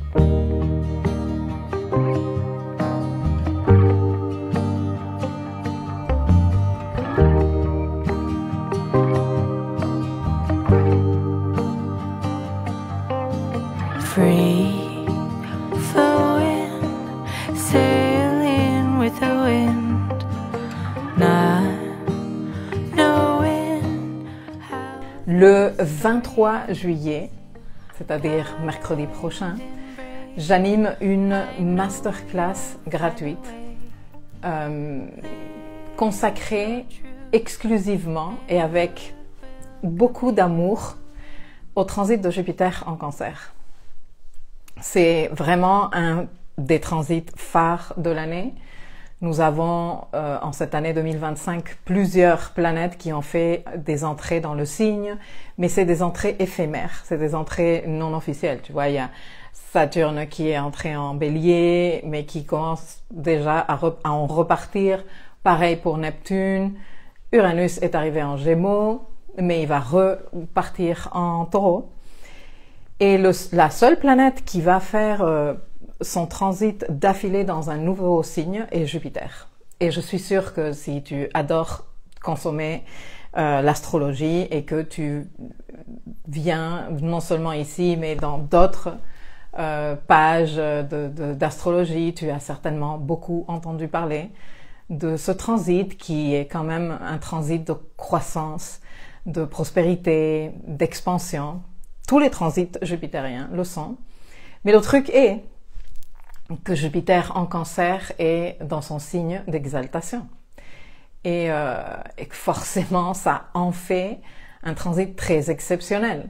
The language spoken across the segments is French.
Free flowing, sailing with the wind, not knowing how. Le 23 juillet, c'est-à-dire mercredi prochain, j'anime une masterclass gratuite consacrée exclusivement et avec beaucoup d'amour au transit de Jupiter en Cancer. C'est vraiment un des transits phares de l'année. Nous avons en cette année 2025 plusieurs planètes qui ont fait des entrées dans le signe, mais c'est des entrées éphémères, c'est des entrées non officielles. Tu vois, il y a Saturne qui est entré en Bélier, mais qui commence déjà à en repartir. Pareil pour Neptune. Uranus est arrivé en Gémeaux, mais il va repartir en Taureau. Et la seule planète qui va faire son transit d'affilée dans un nouveau signe est Jupiter. Et je suis sûre que si tu adores consommer l'astrologie et que tu viens non seulement ici, mais dans d'autres pages d'astrologie, tu as certainement beaucoup entendu parler de ce transit qui est quand même un transit de croissance, de prospérité, d'expansion. Tous les transits jupitériens le sont. Mais le truc est que Jupiter en Cancer est dans son signe d'exaltation. Et que forcément, ça en fait un transit très exceptionnel.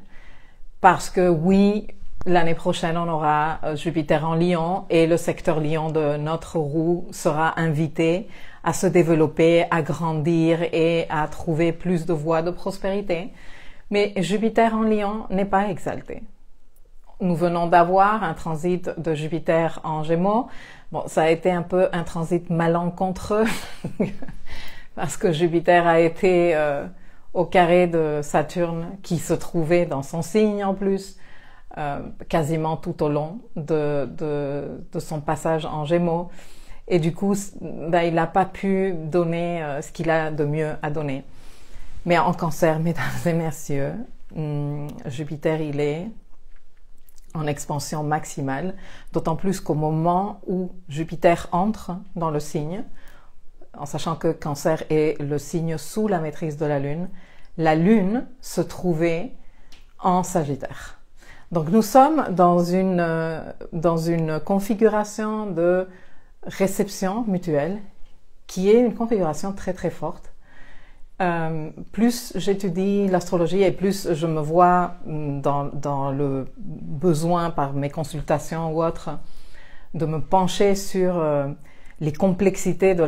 Parce que oui, l'année prochaine, on aura Jupiter en Lion et le secteur Lion de notre roue sera invité à se développer, à grandir et à trouver plus de voies de prospérité. Mais Jupiter en Lion n'est pas exalté. Nous venons d'avoir un transit de Jupiter en Gémeaux. Bon, ça a été un peu un transit malencontreux parce que Jupiter a été au carré de Saturne qui se trouvait dans son signe en plus, quasiment tout au long de son passage en Gémeaux. Et du coup, il n'a pas pu donner ce qu'il a de mieux à donner. Mais en Cancer, mesdames et messieurs, Jupiter, il est en expansion maximale, d'autant plus qu'au moment où Jupiter entre dans le signe, en sachant que Cancer est le signe sous la maîtrise de la Lune se trouvait en Sagittaire. Donc nous sommes dans une configuration de réception mutuelle qui est une configuration très très forte. Plus j'étudie l'astrologie et plus je me vois dans le besoin par mes consultations ou autres de me pencher sur les complexités de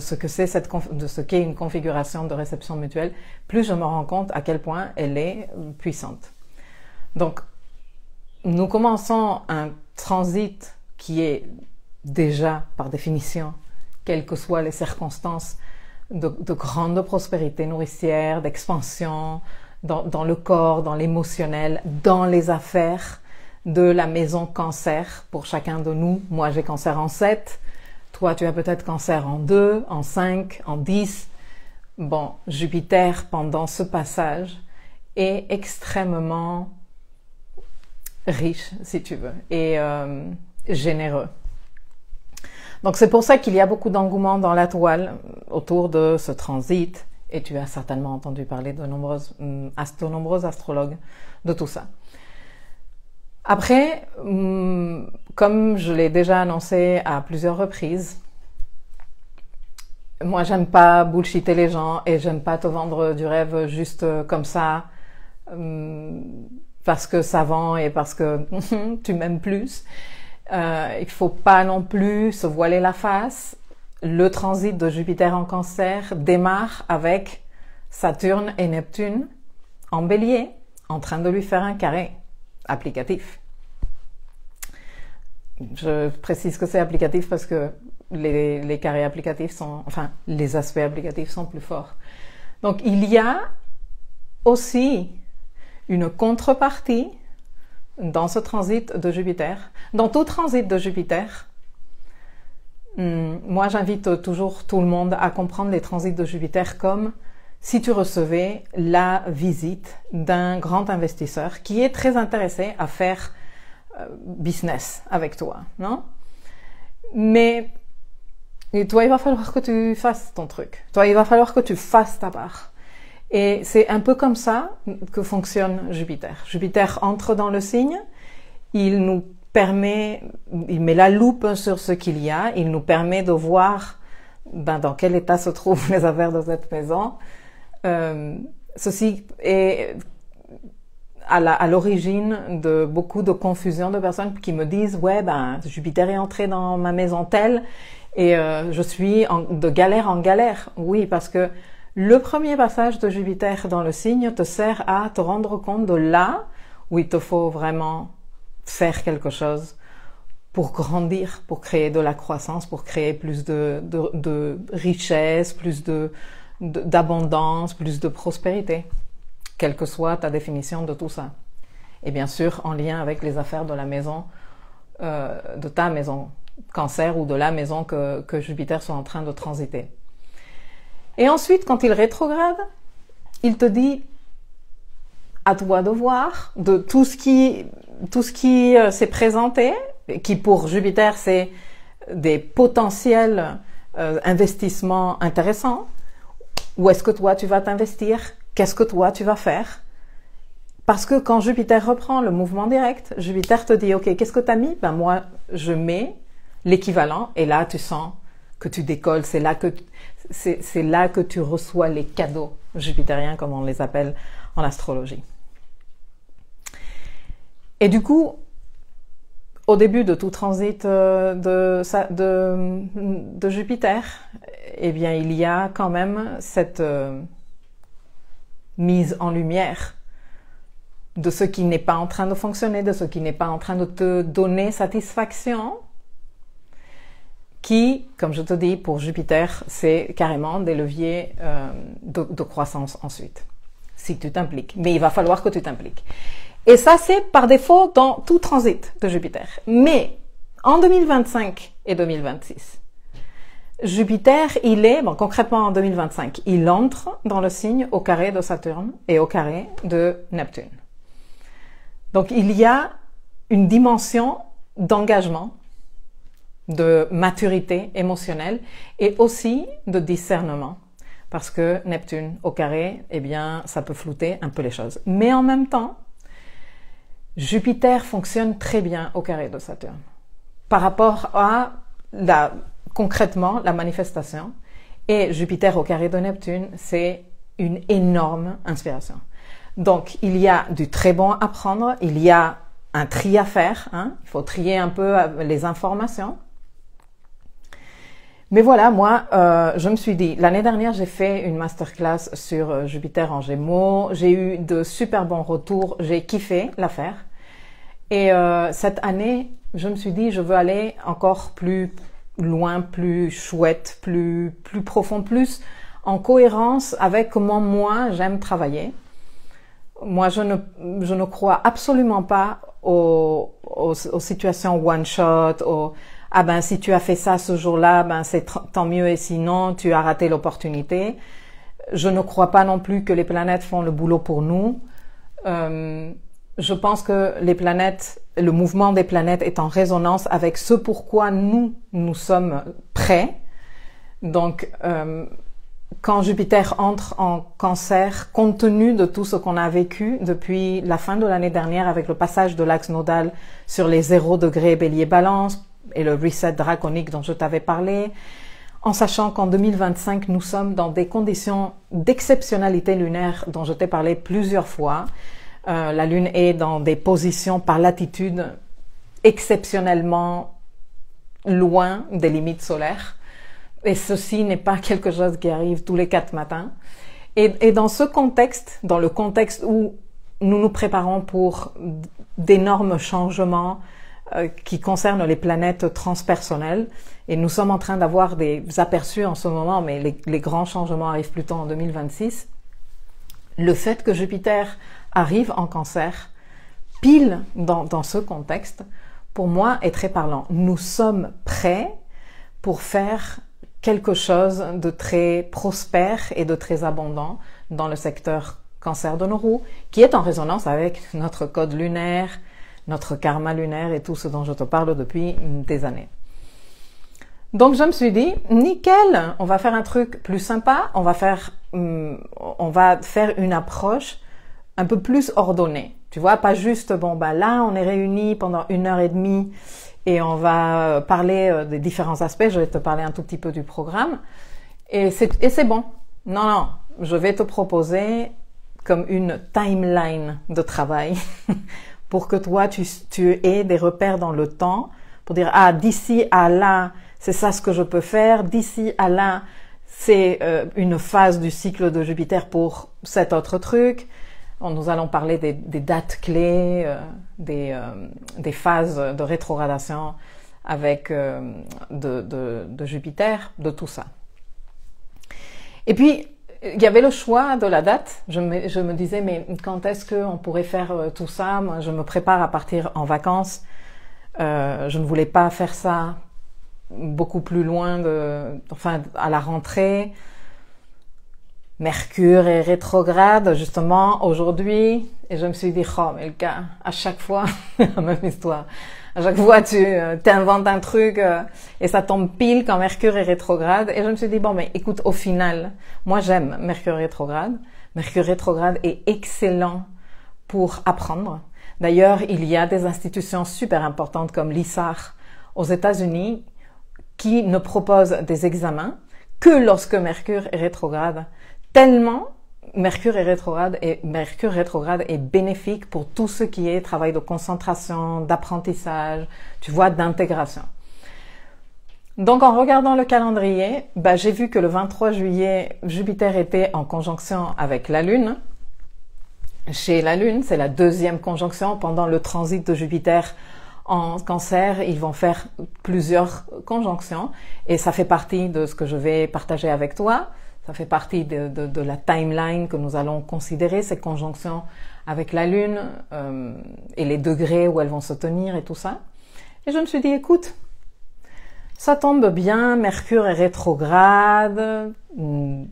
ce que c'est de ce qu'est une configuration de réception mutuelle, plus je me rends compte à quel point elle est puissante. Donc, nous commençons un transit qui est déjà, par définition, quelles que soient les circonstances, de grande prospérité nourricière, d'expansion dans le corps, dans l'émotionnel, dans les affaires de la maison Cancer pour chacun de nous. Moi, j'ai Cancer en 7. Toi, tu as peut-être Cancer en 2, en 5, en 10. Bon, Jupiter, pendant ce passage, est extrêmement riche, si tu veux, et généreux. Donc c'est pour ça qu'il y a beaucoup d'engouement dans la toile autour de ce transit, et tu as certainement entendu parler de nombreux astrologues de tout ça. Après, comme je l'ai déjà annoncé à plusieurs reprises, moi j'aime pas bullshiter les gens et j'aime pas te vendre du rêve juste comme ça, parce que ça vend et parce que tu m'aimes plus. Il faut pas non plus se voiler la face. Le transit de Jupiter en Cancer démarre avec Saturne et Neptune en Bélier, en train de lui faire un carré applicatif. Je précise que c'est applicatif parce que les carrés applicatifs sont, enfin, les aspects applicatifs sont plus forts. Donc, il y a aussi une contrepartie dans ce transit de Jupiter, dans tout transit de Jupiter, moi j'invite toujours tout le monde à comprendre les transits de Jupiter comme si tu recevais la visite d'un grand investisseur qui est très intéressé à faire business avec toi, non? Mais toi, il va falloir que tu fasses ton truc. Toi, il va falloir que tu fasses ta part. Et c'est un peu comme ça que fonctionne Jupiter. Jupiter entre dans le signe, il nous permet, il met la loupe sur ce qu'il y a, il nous permet de voir dans quel état se trouvent les affaires de cette maison. Ceci est à l'origine de beaucoup de confusion de personnes qui me disent « Ouais, Jupiter est entré dans ma maison telle et je suis de galère en galère. » Oui, parce que le premier passage de Jupiter dans le signe te sert à te rendre compte de là où il te faut vraiment faire quelque chose pour grandir, pour créer de la croissance, pour créer plus de richesse, plus d'abondance, plus de prospérité, quelle que soit ta définition de tout ça. Et bien sûr, en lien avec les affaires de la maison, de ta maison Cancer ou de la maison que Jupiter soit en train de transiter. Et ensuite, quand il rétrograde, il te dit à toi de voir de tout ce qui s'est présenté, qui pour Jupiter c'est des potentiels investissements intéressants. Où est-ce que toi tu vas t'investir? Qu'est-ce que toi tu vas faire? Parce que quand Jupiter reprend le mouvement direct, Jupiter te dit ok, qu'est-ce que tu as mis? Moi je mets l'équivalent et là tu sens que tu décolles, c'est là que tu reçois les cadeaux jupitériens comme on les appelle en astrologie. Et du coup, au début de tout transit de Jupiter, eh bien il y a quand même cette mise en lumière de ce qui n'est pas en train de fonctionner, de ce qui n'est pas en train de te donner satisfaction, qui, comme je te dis, pour Jupiter, c'est carrément des leviers de croissance ensuite, si tu t'impliques. Mais il va falloir que tu t'impliques. Et ça, c'est par défaut dans tout transit de Jupiter. Mais en 2025 et 2026, Jupiter, concrètement en 2025, il entre dans le signe au carré de Saturne et au carré de Neptune. Donc il y a une dimension d'engagement, de maturité émotionnelle et aussi de discernement. Parce que Neptune au carré, eh bien, ça peut flouter un peu les choses. Mais en même temps, Jupiter fonctionne très bien au carré de Saturne. Par rapport à concrètement la manifestation. Et Jupiter au carré de Neptune, c'est une énorme inspiration. Donc, il y a du très bon à prendre, il y a un tri à faire, il faut trier un peu les informations. Mais voilà, moi, je me suis dit, l'année dernière, j'ai fait une masterclass sur Jupiter en Gémeaux. J'ai eu de super bons retours. J'ai kiffé l'affaire. Et cette année, je me suis dit, je veux aller encore plus loin, plus chouette, plus profond, plus en cohérence avec comment moi, j'aime travailler. Moi, je ne crois absolument pas aux situations one-shot, si tu as fait ça ce jour-là, c'est tant mieux et sinon, tu as raté l'opportunité. Je ne crois pas non plus que les planètes font le boulot pour nous. Je pense que les planètes, le mouvement des planètes est en résonance avec ce pourquoi nous sommes prêts. Donc, quand Jupiter entre en Cancer, compte tenu de tout ce qu'on a vécu depuis la fin de l'année dernière avec le passage de l'axe nodal sur les 0 degrés Bélier-Balance, et le reset draconique dont je t'avais parlé, en sachant qu'en 2025, nous sommes dans des conditions d'exceptionnalité lunaire dont je t'ai parlé plusieurs fois. La Lune est dans des positions par latitude exceptionnellement loin des limites solaires. Et ceci n'est pas quelque chose qui arrive tous les 4 matins. Et dans ce contexte, dans le contexte où nous nous préparons pour d'énormes changements, qui concerne les planètes transpersonnelles et nous sommes en train d'avoir des aperçus en ce moment, mais les grands changements arrivent plutôt en 2026. Le fait que Jupiter arrive en Cancer pile dans ce contexte, pour moi, est très parlant. Nous sommes prêts pour faire quelque chose de très prospère et de très abondant dans le secteur cancer de nos roues, qui est en résonance avec notre code lunaire, notre karma lunaire et tout ce dont je te parle depuis des années. Donc je me suis dit, nickel, on va faire un truc plus sympa, on va faire une approche un peu plus ordonnée. Tu vois, pas juste, là on est réunis pendant 1h30 et on va parler des différents aspects, je vais te parler un tout petit peu du programme et c'est bon. Non, je vais te proposer comme une timeline de travail pour que toi tu aies des repères dans le temps pour dire d'ici à là c'est ça ce que je peux faire, d'ici à là c'est une phase du cycle de Jupiter pour cet autre truc. Nous allons parler des dates clés, des phases de rétrogradation avec de Jupiter, de tout ça. Et puis il y avait le choix de la date. Je me disais, mais quand est-ce qu'on pourrait faire tout ça? Moi, je me prépare à partir en vacances. Je ne voulais pas faire ça beaucoup plus loin à la rentrée. Mercure est rétrograde, justement, aujourd'hui. Et je me suis dit, mais le gars, à chaque fois, la même histoire. À chaque fois, tu t'inventes un truc et ça tombe pile quand Mercure est rétrograde. Et je me suis dit, mais écoute, au final, moi j'aime Mercure rétrograde. Mercure rétrograde est excellent pour apprendre. D'ailleurs, il y a des institutions super importantes comme l'ISAR aux États-Unis qui ne proposent des examens que lorsque Mercure est rétrograde. Tellement Mercure rétrograde est bénéfique pour tout ce qui est travail de concentration, d'apprentissage, tu vois, d'intégration. Donc en regardant le calendrier, j'ai vu que le 23 juillet, Jupiter était en conjonction avec la Lune. Chez la Lune, c'est la deuxième conjonction pendant le transit de Jupiter en Cancer. Ils vont faire plusieurs conjonctions et ça fait partie de ce que je vais partager avec toi. Ça fait partie de la timeline que nous allons considérer, ces conjonctions avec la Lune et les degrés où elles vont se tenir et tout ça. Et je me suis dit, écoute, ça tombe bien, Mercure est rétrograde, on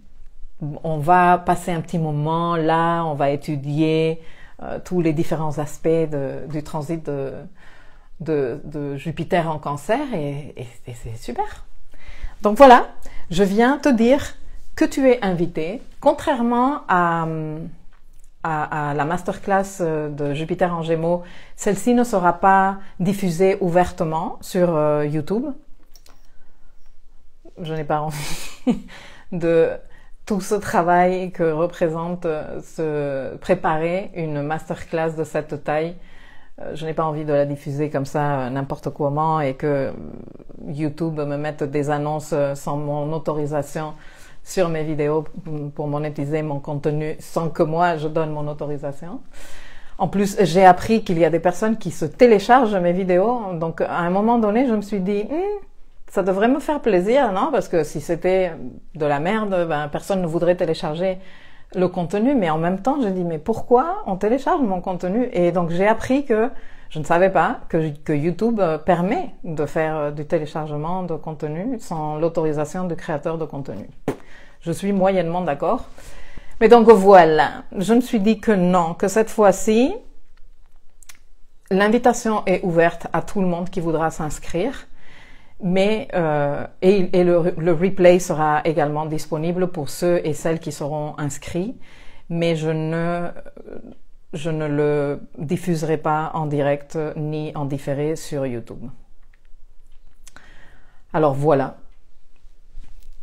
va passer un petit moment là, on va étudier tous les différents aspects du transit de Jupiter en Cancer et c'est super. Donc voilà, je viens te dire que tu es invité, contrairement à la masterclass de Jupiter en Gémeaux, celle-ci ne sera pas diffusée ouvertement sur YouTube. Je n'ai pas envie de tout ce travail que représente se préparer une masterclass de cette taille. Je n'ai pas envie de la diffuser comme ça n'importe comment et que YouTube me mette des annonces sans mon autorisation sur mes vidéos pour monétiser mon contenu sans que moi je donne mon autorisation. En plus, j'ai appris qu'il y a des personnes qui se téléchargent mes vidéos. Donc, à un moment donné, je me suis dit, ça devrait me faire plaisir, non? Parce que si c'était de la merde, personne ne voudrait télécharger le contenu. Mais en même temps, j'ai dit, mais pourquoi on télécharge mon contenu? Et donc, j'ai appris que je ne savais pas que YouTube permet de faire du téléchargement de contenu sans l'autorisation du créateur de contenu. Je suis moyennement d'accord. Mais donc voilà, je me suis dit que non, que cette fois-ci, l'invitation est ouverte à tout le monde qui voudra s'inscrire. Mais le replay sera également disponible pour ceux et celles qui seront inscrits. Mais je ne le diffuserai pas en direct ni en différé sur YouTube. Alors voilà,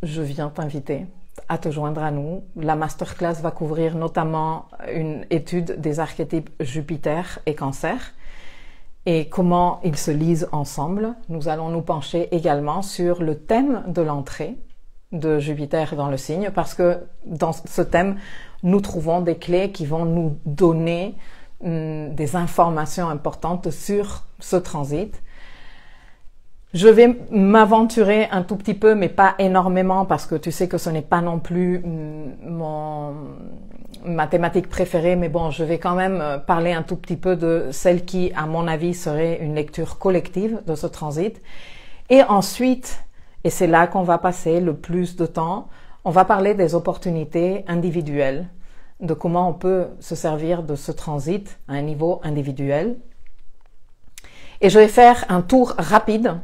je viens t'inviter à te joindre à nous. La masterclass va couvrir notamment une étude des archétypes Jupiter et Cancer et comment ils se lisent ensemble. Nous allons nous pencher également sur le thème de l'entrée de Jupiter dans le signe parce que dans ce thème, nous trouvons des clés qui vont nous donner des informations importantes sur ce transit. Je vais m'aventurer un tout petit peu, mais pas énormément, parce que tu sais que ce n'est pas non plus ma thématique préférée, mais bon, je vais quand même parler un tout petit peu de celle qui, à mon avis, serait une lecture collective de ce transit. Et ensuite, et c'est là qu'on va passer le plus de temps, on va parler des opportunités individuelles, de comment on peut se servir de ce transit à un niveau individuel. Et je vais faire un tour rapide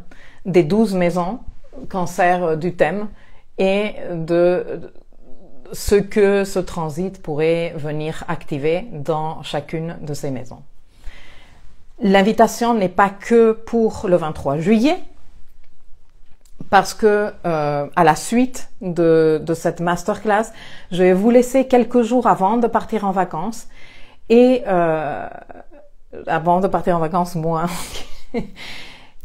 des 12 maisons cancer du thème et de ce que ce transit pourrait venir activer dans chacune de ces maisons. L'invitation n'est pas que pour le 23 juillet, parce que à la suite de cette masterclass, je vais vous laisser quelques jours avant de partir en vacances et avant de partir en vacances, moi.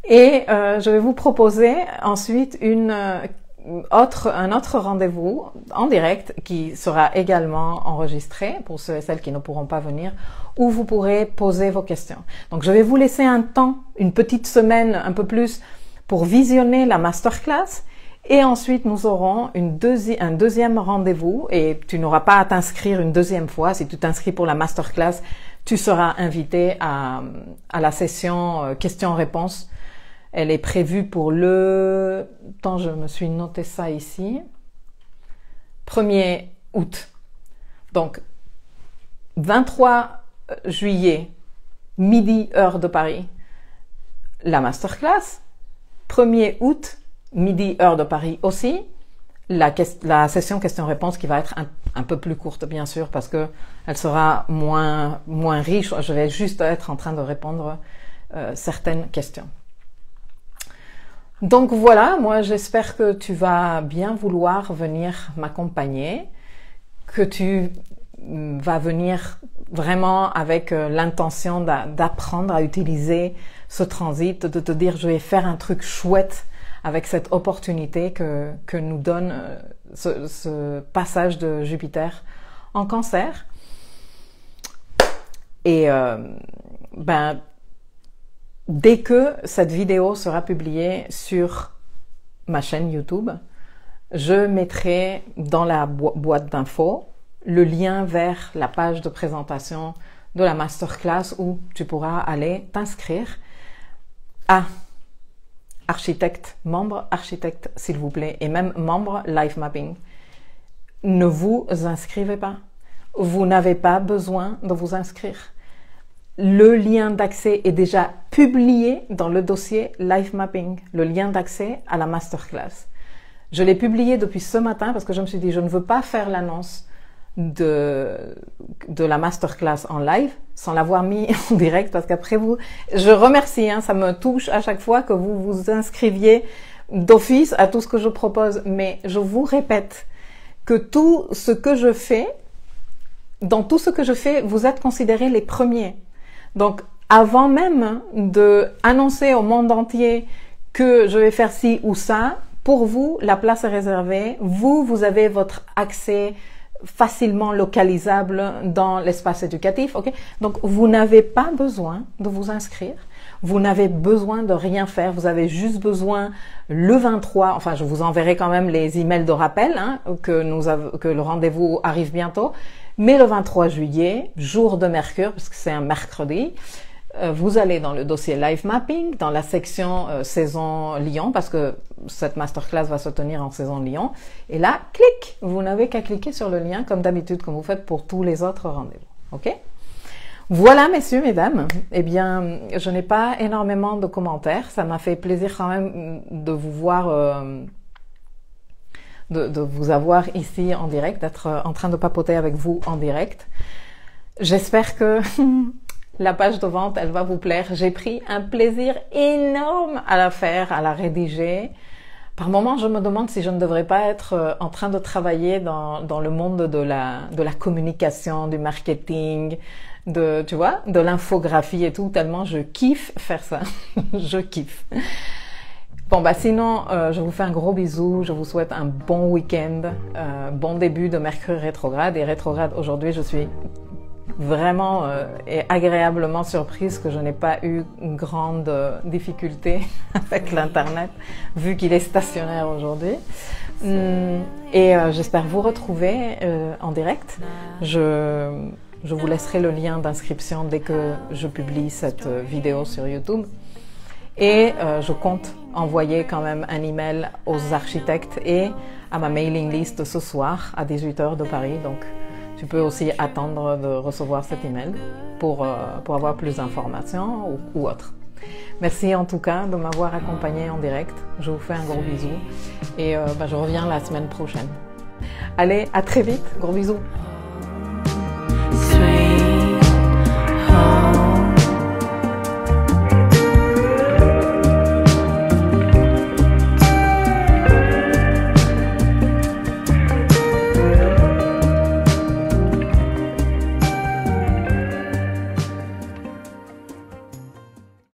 Et je vais vous proposer ensuite un autre rendez-vous en direct qui sera également enregistré pour ceux et celles qui ne pourront pas venir, où vous pourrez poser vos questions. Donc je vais vous laisser un temps, une petite semaine, un peu plus, pour visionner la masterclass. Et ensuite, nous aurons un deuxième rendez-vous et tu n'auras pas à t'inscrire une deuxième fois. Si tu t'inscris pour la masterclass, tu seras invité à la session questions-réponses. Elle est prévue pour le... Attends, je me suis noté ça ici. 1er août. Donc, 23 juillet, midi, heure de Paris, la masterclass. 1er août, midi, heure de Paris aussi. La session questions-réponses qui va être un peu plus courte, bien sûr, parce que elle sera moins riche. Je vais juste être en train de répondre certaines questions. Donc voilà, moi j'espère que tu vas bien vouloir venir m'accompagner, que tu vas venir vraiment avec l'intention d'apprendre à utiliser ce transit, de te dire je vais faire un truc chouette avec cette opportunité que nous donne ce passage de Jupiter en Cancer. Et dès que cette vidéo sera publiée sur ma chaîne YouTube, je mettrai dans la boîte d'infos le lien vers la page de présentation de la masterclass où tu pourras aller t'inscrire. Architecte, membre architecte, s'il vous plaît, et même membre Life Mapping. Ne vous inscrivez pas. Vous n'avez pas besoin de vous inscrire. Le lien d'accès est déjà publié dans le dossier Life Mapping, le lien d'accès à la masterclass. Je l'ai publié depuis ce matin parce que je me suis dit je ne veux pas faire l'annonce de la masterclass en live sans l'avoir mis en direct, parce qu'après je remercie, ça me touche à chaque fois que vous vous inscriviez d'office à tout ce que je propose, mais je vous répète que tout ce que je fais, dans tout ce que je fais, vous êtes considérés les premiers. Donc, avant même de annoncer au monde entier que je vais faire ci ou ça, pour vous, la place est réservée. Vous avez votre accès facilement localisable dans l'espace éducatif, ok? Donc, vous n'avez pas besoin de vous inscrire. Vous n'avez besoin de rien faire. Vous avez juste besoin le 23, enfin, je vous enverrai quand même les emails de rappel, que le rendez-vous arrive bientôt. Mais le 23 juillet, jour de Mercure, parce que c'est un mercredi, vous allez dans le dossier Life Mapping, dans la section saison Lion, parce que cette masterclass va se tenir en saison Lion. Et là, clic, vous n'avez qu'à cliquer sur le lien, comme d'habitude, comme vous faites pour tous les autres rendez-vous. OK? Voilà, messieurs, mesdames. Eh bien, je n'ai pas énormément de commentaires. Ça m'a fait plaisir quand même de vous voir... de vous avoir ici en direct, d'être en train de papoter avec vous en direct. J'espère que la page de vente, elle va vous plaire. J'ai pris un plaisir énorme à la faire, à la rédiger. Par moments, je me demande si je ne devrais pas être en train de travailler dans le monde de la communication, du marketing, de l'infographie et tout, tellement je kiffe faire ça. Je kiffe. Bon, sinon, je vous fais un gros bisou. Je vous souhaite un bon week-end, bon début de Mercure rétrograde. Et rétrograde, aujourd'hui, je suis vraiment et agréablement surprise que je n'ai pas eu une grande difficulté avec l'Internet, vu qu'il est stationnaire aujourd'hui. Et j'espère vous retrouver en direct. Je vous laisserai le lien d'inscription dès que je publie cette vidéo sur YouTube. Et je compte envoyer quand même un email aux architectes et à ma mailing list ce soir à 18h de Paris. Donc tu peux aussi attendre de recevoir cet email pour avoir plus d'informations ou autre. Merci en tout cas de m'avoir accompagné en direct. Je vous fais un gros bisou et je reviens la semaine prochaine. Allez, à très vite. Gros bisous.